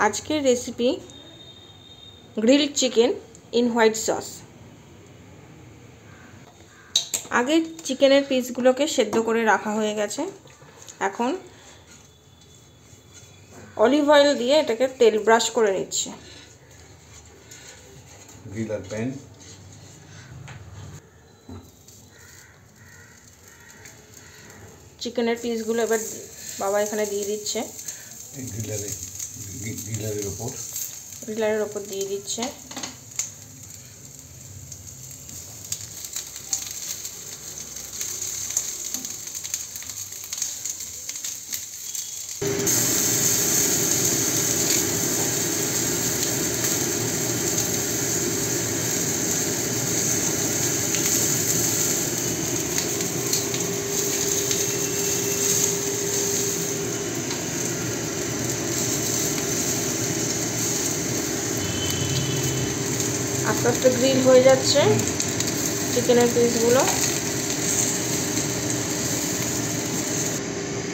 আজকের recipe grilled chicken in white sauce. আগে চিকেনের পিসগুলোকে সেদ্ধ করে রাখা হয়ে গেছে। এখন অলিভ অয়েল দিয়ে এটাকে তেল ব্রাশ করে নিচ্ছে। গ্রিলার প্যান, চিকেনের পিসগুলো এবার বাবা এখানে দিয়ে দিচ্ছে। গ্রিলারের ওপর দিয়ে দিচ্ছে। আস্তে আস্তে গ্রিল হয়ে যাচ্ছে চিকেনের পিসগুলো।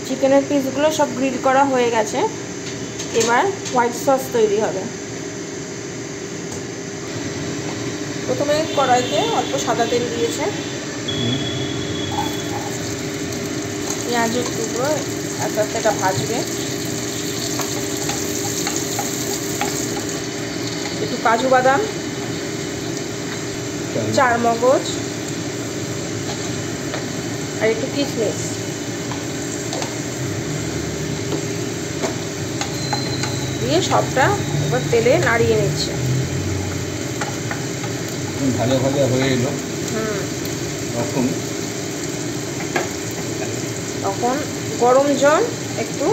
চিকেনের পিসগুলো সব গ্রিল করা হয়ে গেছে। এবার হোয়াইট সস তৈরি হবে। প্রথমে কড়াইতে অল্প সাদা তেল দিয়েছে। পেঁয়াজের টুকরো আস্তে আস্তে এটা ভাজবে। একটু কাজু বাদাম, চার মগজ আর একটু কিশমিশ দিয়ে সবটা এবার তেলে নাড়িয়ে নিচ্ছে। ভালো ভালো হয়ে এলো। তখন গরম জল একটু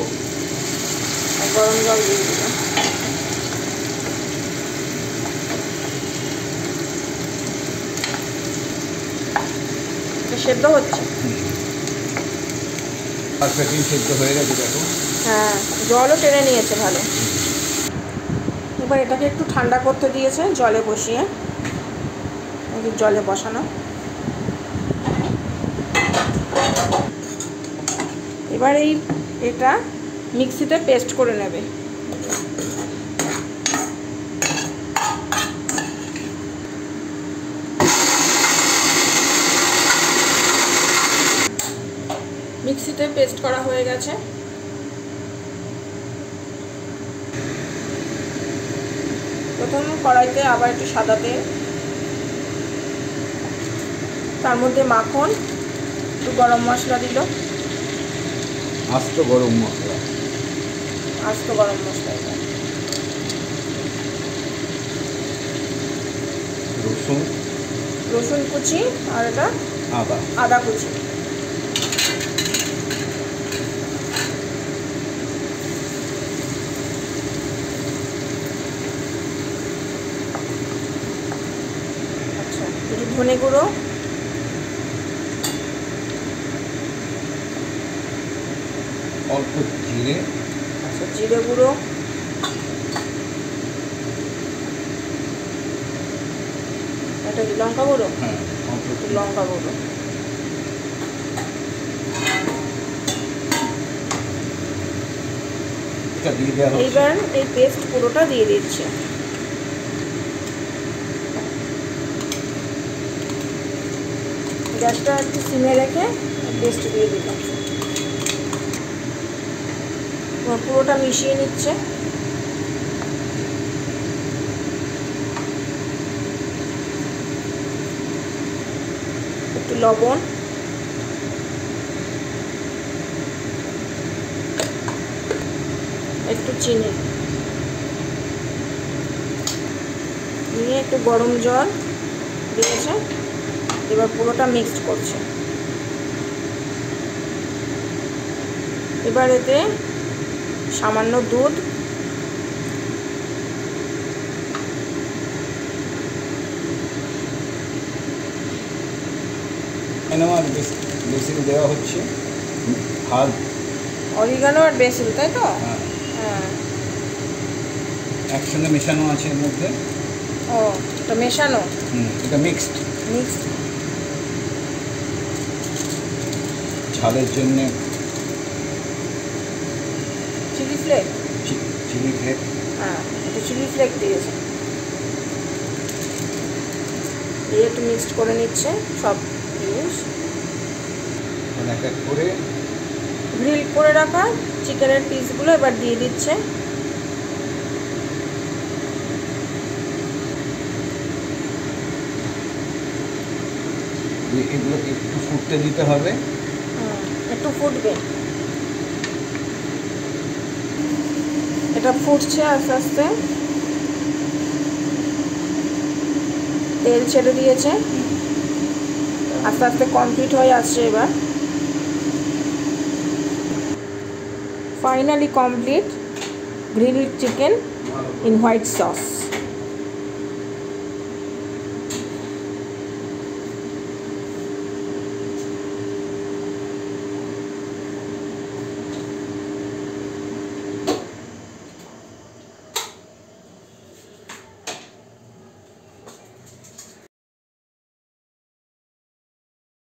গরম জল দিয়ে দিলাম। সেদ্ধ হচ্ছে। সেদ্ধ হয়ে গেছে দেখো। হ্যাঁ, জলও টেনে নিয়েছে ভালো। এবার এটাকে একটু ঠান্ডা করতে দিয়েছে জলে বসিয়ে। জলে বসানো। এবার এটা মিক্সিতে পেস্ট করে নেবে। মিক্সিতে পেস্ট করা হয়ে গেছে। প্রথম কড়াইতে আবার একটু সাদা তেল, তার মধ্যে মাখন, একটু গরম মশলা দিল। আস্ত গরম মশলা, রসুন কুচি আর এটা আদা কুচি। আচ্ছা, একটু ধনে গুঁড়ো, অল্প জিরে, আচ্ছা জিরে গুঁড়ো, এটা কি লঙ্কা গুঁড়ো? হ্যাঁ, লঙ্কা গুঁড়ো। এইবার এই পেস্ট পুরোটা দিয়ে দিচ্ছে। গ্যাসটা একটু সিমে রেখে পেস্ট দিয়ে দিলাম। পুরোটা মিশিয়ে নিচ্ছে। একটু লবণ, একটু চিনি নিয়ে একটু গরম জল দিয়েছে। এবার পুরোটা মিক্সড করছে। এবার এতে সামান্য দুধ, বেসিন দেওয়া হচ্ছে, অরিগানো আর বেসিল, তাই তো? হ্যাঁ, একসঙ্গে মেশানো আছে এর মধ্যে। ও, এটা মেশানো, এটা মিক্সড। ঝালের জন্য চিলি ফ্লেক্স, চিলি ফ্লেক্স হ্যাঁ, একটু চিলি ফ্লেক্স দিয়েছে। দিয়ে একটু মিক্সড করে নিচ্ছে সব জিনিস। মানে এক এক করে গ্রিল করে রাখা চিকেনের পিসগুলো এবার দিয়ে দিচ্ছে। এগুলোকে একটু ফুটতে দিতে হবে। একটু ফুটবে, এটা ফুটছে আস্তে আস্তে, তেল ছেড়ে দিয়েছে, আস্তে আস্তে কমপ্লিট হয়ে আসছে। এবার finally complete grilled chicken in white sauce.